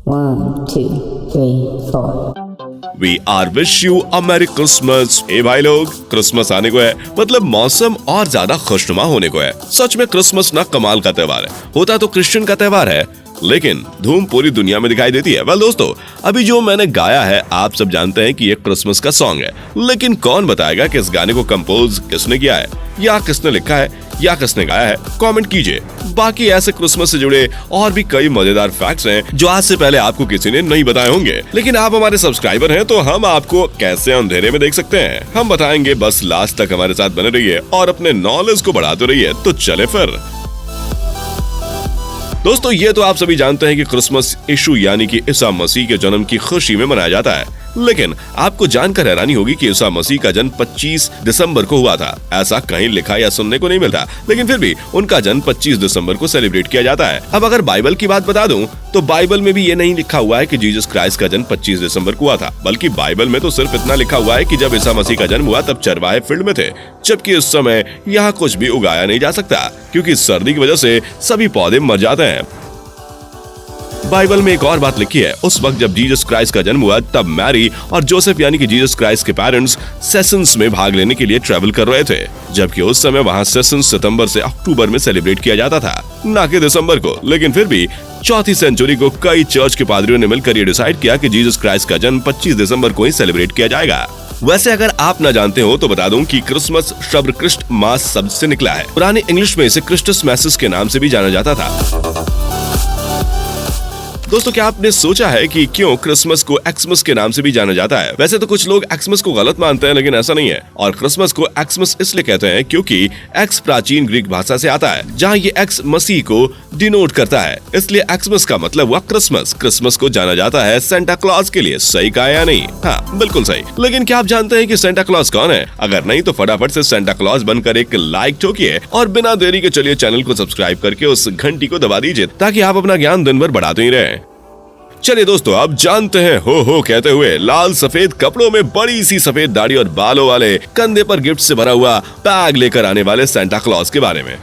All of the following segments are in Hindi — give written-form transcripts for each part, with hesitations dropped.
1, 2, 3, 4. We are wish you a Merry Christmas। ए भाई लोग, क्रिसमस आने को है, मतलब मौसम और ज्यादा खुशनुमा होने को है। सच में क्रिसमस ना कमाल का त्योहार है। होता तो क्रिश्चियन का त्योहार है, लेकिन धूम पूरी दुनिया में दिखाई देती है। वेल दोस्तों, अभी जो मैंने गाया है आप सब जानते हैं कि ये क्रिसमस का सॉन्ग है, लेकिन कौन बताएगा कि इस गाने को कंपोज किसने किया है, या किसने लिखा है, या किसने गाया है? कमेंट कीजिए। बाकी ऐसे क्रिसमस से जुड़े और भी कई मजेदार फैक्ट्स हैं जो आज से पहले आपको किसी ने नहीं बताए होंगे, लेकिन आप हमारे सब्सक्राइबर हैं तो हम आपको कैसे अंधेरे में देख सकते हैं हम बताएंगे। बस लास्ट तक हमारे साथ बने रहिए और अपने नॉलेज को बढ़ाते रहिए। तो चले फिर दोस्तों, ये तो आप सभी जानते हैं कि क्रिसमस यीशु यानी कि ईसा मसीह के जन्म की खुशी में मनाया जाता है, लेकिन आपको जानकर हैरानी होगी कि ईसा मसीह का जन्म 25 दिसंबर को हुआ था। ऐसा कहीं लिखा या सुनने को नहीं मिलता, लेकिन फिर भी उनका जन्म 25 दिसंबर को सेलिब्रेट किया जाता है। अब अगर बाइबल की बात बता दूं, तो बाइबल में भी ये नहीं लिखा हुआ है कि जीसस क्राइस्ट का जन्म 25 दिसंबर को हुआ था, बल्कि बाइबल में तो सिर्फ इतना लिखा हुआ है कि जब ईसा मसीह का जन्म हुआ तब चरवाहे फील्ड में थे, जबकि उस समय यहाँ कुछ भी उगाया नहीं जा सकता, क्योंकि सर्दी की वजह से सभी पौधे मर जाते हैं। बाइबल में एक और बात लिखी है, उस वक्त जब जीसस क्राइस्ट का जन्म हुआ तब मैरी और जोसेफ यानी कि जीसस क्राइस्ट के पेरेंट्स सेशंस में भाग लेने के लिए ट्रैवल कर रहे थे, जबकि उस समय वहां सेशंस सितंबर से अक्टूबर में सेलिब्रेट किया जाता था, ना कि दिसंबर को। लेकिन फिर भी 4वीं सेंचुरी को कई चर्च के पादरियों ने मिलकर ये डिसाइड किया कि जीसस क्राइस्ट का जन्म 25 दिसंबर को ही सेलिब्रेट किया जाएगा। वैसे अगर आप न जानते हो तो बता दूं कि क्रिसमस शब्द क्रिस्ट मास शब्द से निकला है। पुराने इंग्लिश में इसे क्रिस्टस मैसेस के नाम से भी जाना जाता था। दोस्तों, क्या आपने सोचा है कि क्यों क्रिसमस को एक्समस के नाम से भी जाना जाता है? वैसे तो कुछ लोग एक्समस को गलत मानते हैं, लेकिन ऐसा नहीं है। और क्रिसमस को एक्समस इसलिए कहते हैं क्योंकि एक्स प्राचीन ग्रीक भाषा से आता है, जहां ये एक्स मसीह को डिनोट करता है, इसलिए एक्समस का मतलब हुआ क्रिसमस। क्रिसमस को जाना जाता है सेंटा क्लॉज के लिए। सही कहा या नहीं? हाँ, बिल्कुल सही। लेकिन क्या आप जानते हैं कि सेंटा क्लॉज कौन है? अगर नहीं तो फटाफट से सेंटा क्लॉज बनकर एक लाइक ठोकिए और बिना देरी के चलिए चैनल को सब्सक्राइब करके उस घंटी को दबा दीजिए, ताकि आप अपना ज्ञान दिन भर बढ़ाते ही रहें। चलिए दोस्तों, अब जानते हैं हो कहते हुए लाल सफेद कपड़ों में बड़ी सी सफेद दाढ़ी और बालों वाले, कंधे पर गिफ्ट से भरा हुआ बैग लेकर आने वाले सेंटा क्लॉज के बारे में।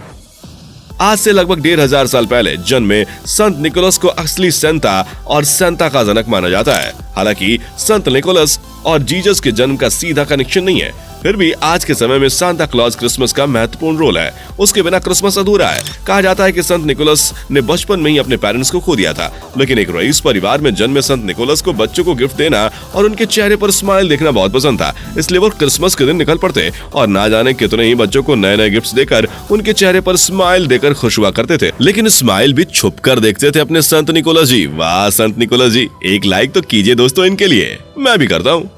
आज से लगभग 1500 साल पहले जन्मे संत निकोलस को असली सेंटा और सेंटा का जनक माना जाता है। हालांकि संत निकोलस और जीसस के जन्म का सीधा कनेक्शन नहीं है, फिर भी आज के समय में सांता क्लॉज क्रिसमस का महत्वपूर्ण रोल है। उसके बिना क्रिसमस अधूरा है। कहा जाता है कि संत निकोलस ने बचपन में ही अपने पेरेंट्स को खो दिया था, लेकिन एक रईस परिवार में जन्मे संत निकोलस को बच्चों को गिफ्ट देना और उनके चेहरे पर स्माइल देखना बहुत पसंद था, इसलिए वो क्रिसमस के दिन निकल पड़ते और ना जाने कितने ही बच्चों को नए नए गिफ्ट देकर उनके चेहरे पर स्माइल देकर खुश हुआ करते थे। लेकिन स्माइल भी छुप कर देखते थे अपने संत निकोलस जी। वाह संत निकोलस जी, एक लाइक तो कीजिए दोस्तों इनके लिए। मैं भी करता हूँ।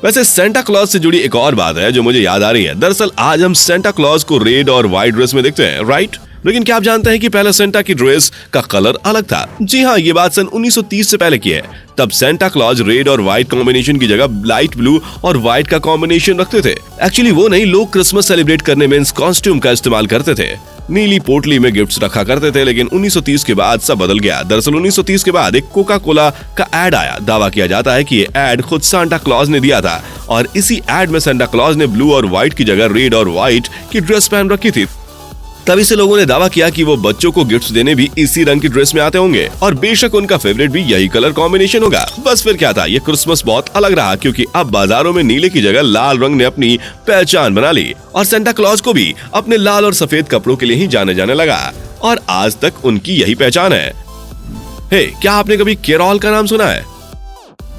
वैसे सेंटा क्लॉज से जुड़ी एक और बात है जो मुझे याद आ रही है। दरअसल आज हम सेंटा क्लॉज को रेड और व्हाइट ड्रेस में देखते हैं, राइट? लेकिन क्या आप जानते हैं कि पहले सेंटा की ड्रेस का कलर अलग था? जी हाँ, ये बात सन 1930 से पहले की है। तब सेंटा क्लॉज रेड और व्हाइट कॉम्बिनेशन की जगह लाइट ब्लू और व्हाइट का कॉम्बिनेशन रखते थे। एक्चुअली वो नहीं, लोग क्रिसमस सेलिब्रेट करने में इस कॉस्ट्यूम का इस्तेमाल करते थे। नीली पोटली में गिफ्ट्स रखा करते थे, लेकिन 1930 के बाद सब बदल गया। दरअसल 1930 के बाद एक कोका कोला का एड आया। दावा किया जाता है कि ये एड खुद सांता क्लॉज ने दिया था, और इसी एड में सांता क्लॉज ने ब्लू और व्हाइट की जगह रेड और व्हाइट की ड्रेस पहन रखी थी। तभी से लोगों ने दावा किया कि वो बच्चों को गिफ्ट्स देने भी इसी रंग की ड्रेस में आते होंगे, और बेशक उनका फेवरेट भी यही कलर कॉम्बिनेशन होगा। बस फिर क्या था, ये क्रिसमस बहुत अलग रहा, क्योंकि अब बाजारों में नीले की जगह लाल रंग ने अपनी पहचान बना ली, और सेंटा क्लॉज को भी अपने लाल और सफेद कपड़ों के लिए ही जाने जाने लगा, और आज तक उनकी यही पहचान है। हे, क्या आपने कभी केरॉल का नाम सुना है?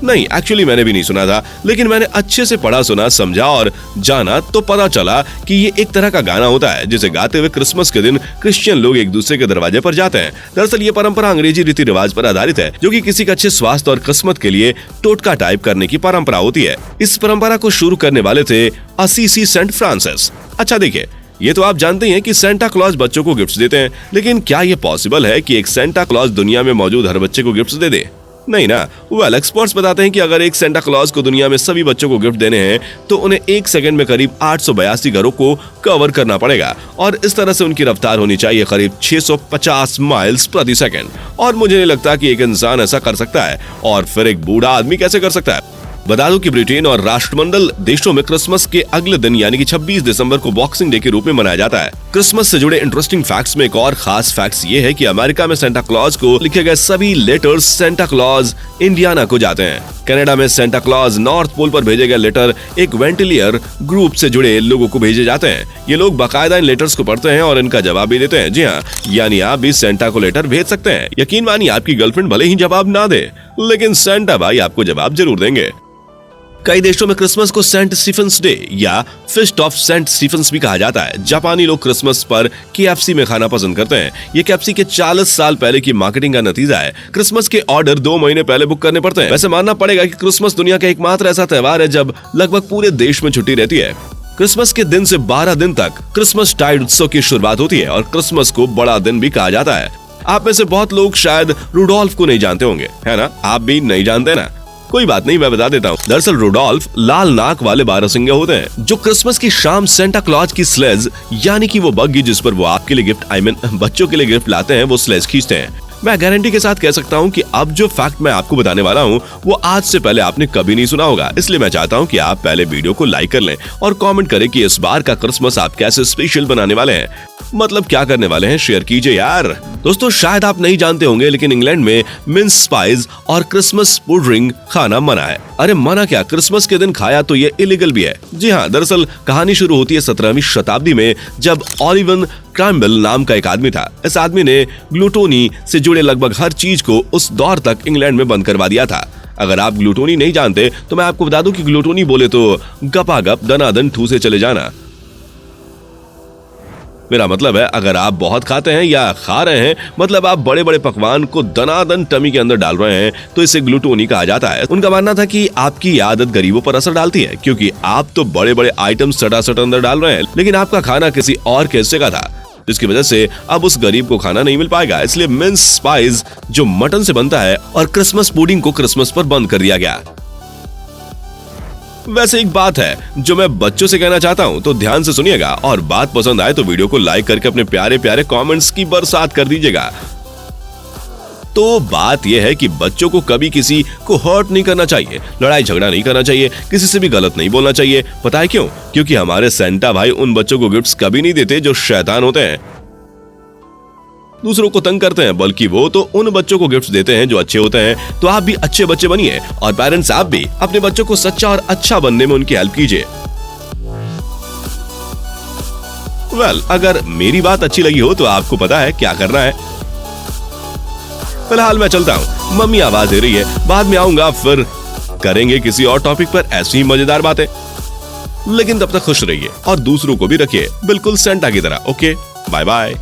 नहीं, एक्चुअली मैंने भी नहीं सुना था, लेकिन मैंने अच्छे से पढ़ा, सुना, समझा और जाना तो पता चला कि ये एक तरह का गाना होता है जिसे गाते हुए क्रिसमस के दिन क्रिश्चियन लोग एक दूसरे के दरवाजे पर जाते हैं। दरअसल ये परंपरा अंग्रेजी रीति रिवाज पर आधारित है, जो कि किसी के अच्छे स्वास्थ्य और किस्मत के लिए टोटका टाइप करने की परंपरा होती है। इस परंपरा को शुरू करने वाले थे असीसी सेंट फ्रांसिस। अच्छा देखिए, ये तो आप जानते ही हैं कि सेंटा क्लॉज बच्चों को गिफ्ट्स देते हैं, लेकिन क्या ये पॉसिबल है कि एक सेंटा क्लॉज दुनिया में मौजूद हर बच्चे को गिफ्ट्स दे दे? नहीं ना। वेल, एक्सपर्ट्स बताते हैं कि अगर एक सेंटा क्लॉज को दुनिया में सभी बच्चों को गिफ्ट देने हैं तो उन्हें 1 सेकंड में करीब 882 घरों को कवर करना पड़ेगा, और इस तरह से उनकी रफ्तार होनी चाहिए करीब 650 माइल्स प्रति सेकंड। और मुझे नहीं लगता कि एक इंसान ऐसा कर सकता है, और फिर एक बूढ़ा आदमी कैसे कर सकता है? बता दूं कि ब्रिटेन और राष्ट्रमंडल देशों में क्रिसमस के अगले दिन यानी कि 26 दिसंबर को बॉक्सिंग डे के रूप में मनाया जाता है। क्रिसमस से जुड़े इंटरेस्टिंग फैक्ट्स में एक और खास फैक्ट्स ये है कि अमेरिका में सेंटा क्लॉज को लिखे गए सभी लेटर्स सेंटा क्लॉज इंडियाना को जाते हैं। कनाडा में सेंटा क्लॉज नॉर्थ पोल पर भेजे गए लेटर एक वेंटिलियर ग्रुप से जुड़े लोगों को भेजे जाते हैं। ये लोग बाकायदा इन लेटर्स को पढ़ते हैं और इनका जवाब भी देते हैं। जी हाँ, यानी आप भी सेंटा को लेटर भेज सकते हैं। यकीन मानिए आपकी गर्लफ्रेंड भले ही जवाब ना दे, लेकिन सेंटा भाई आपको जवाब जरूर देंगे। कई देशों में क्रिसमस को सेंट स्टीफन्स डे या फिस्ट ऑफ सेंट स्टीफन्स भी कहा जाता है। जापानी लोग क्रिसमस पर KFC में खाना पसंद करते हैं। ये KFC के 40 साल पहले की मार्केटिंग का नतीजा है। क्रिसमस के ऑर्डर 2 महीने पहले बुक करने पड़ते हैं। वैसे मानना पड़ेगा कि क्रिसमस दुनिया का एकमात्र ऐसा त्योहार है जब लगभग पूरे देश में छुट्टी रहती है। क्रिसमस के दिन से 12 दिन तक क्रिसमस टाइड उत्सव की शुरुआत होती है और क्रिसमस को बड़ा दिन भी कहा जाता है। आप में से बहुत लोग शायद रुडोल्फ को नहीं जानते होंगे, है ना? आप भी नहीं जानते ना? कोई बात नहीं, मैं बता देता हूँ। दरअसल रुडोल्फ लाल नाक वाले बारहसिंगे होते हैं जो क्रिसमस की शाम सेंटा क्लॉज की स्लेज यानी कि वो बग्गी जिस पर वो आपके लिए गिफ्ट बच्चों के लिए गिफ्ट लाते हैं, वो स्लेज खींचते हैं। मैं गारंटी के साथ कह सकता हूँ कि अब जो फैक्ट मैं आपको बताने वाला हूँ वो आज से पहले आपने कभी नहीं सुना होगा। इसलिए मैं चाहता हूँ कि आप पहले वीडियो को लाइक कर लें और कमेंट करें कि इस बार का क्रिसमस आप कैसे स्पेशल बनाने वाले हैं, मतलब क्या करने वाले हैं, शेयर कीजिए यार। दोस्तों, शायद आप नहीं जानते होंगे लेकिन इंग्लैंड में मिन्स पाइज और क्रिसमस पुडिंग खाना मना है। अरे मना क्या, क्रिसमस के दिन खाया तो ये इलीगल भी है। जी हाँ, दरअसल कहानी शुरू होती है 17वीं शताब्दी में जब ओलिवन क्रैम्बल नाम का एक आदमी था। इस आदमी ने ग्लूटोनी से जुड़े लगभग हर चीज को उस दौर तक इंग्लैंड में बंद करवा दिया था। अगर आप ग्लूटोनी नहीं जानते तो मैं आपको बता दूं कि ग्लूटोनी बोले तो गपागप दनादन ठूसे चले जाना। मेरा मतलब है अगर आप बहुत खाते हैं या खा रहे हैं, मतलब आप बड़े बड़े पकवान को दनादन टमी के अंदर डाल रहे हैं, तो इसे ग्लूटोनी कहा जाता है। उनका मानना था कि आपकी ये आदत गरीबों पर असर डालती है क्योंकि आप तो बड़े बड़े आइटम सटासट अंदर डाल रहे हैं, लेकिन आपका खाना किसी और के हिस्से का था, जिसकी वजह से अब उस गरीब को खाना नहीं मिल पाएगा। इसलिए मिन्स पाइज जो मटन से बनता है और क्रिसमस पुडिंग को क्रिसमस पर बंद कर दिया गया। वैसे एक बात है जो मैं बच्चों से कहना चाहता हूँ, तो ध्यान से सुनिएगा और बात पसंद आए तो वीडियो को लाइक करके अपने प्यारे प्यारे कमेंट्स की बरसात कर दीजिएगा। तो बात यह है कि बच्चों को कभी किसी को हर्ट नहीं करना चाहिए, लड़ाई झगड़ा नहीं करना चाहिए, किसी से भी गलत नहीं बोलना चाहिए। पता है क्यों? क्योंकि हमारे सेंटा भाई उन बच्चों को गिफ्ट्स कभी नहीं देते जो शैतान होते हैं, दूसरों को तंग करते हैं, बल्कि वो तो उन बच्चों को गिफ्ट्स देते हैं जो अच्छे होते हैं। तो आप भी अच्छे बच्चे बनिए और पेरेंट्स आप भी अपने बच्चों को सच्चा और अच्छा बनने में उनकी हेल्प कीजिए। अगर मेरी बात अच्छी लगी हो तो आपको पता है क्या करना है। फिलहाल मैं चलता हूँ, मम्मी आवाज दे रही है, बाद में आऊंगा, फिर करेंगे किसी और टॉपिक पर ऐसी ही मजेदार बातें। लेकिन तब तक खुश रहिए और दूसरों को भी रखिए बिल्कुल सेंटा की तरह। Okay, bye bye.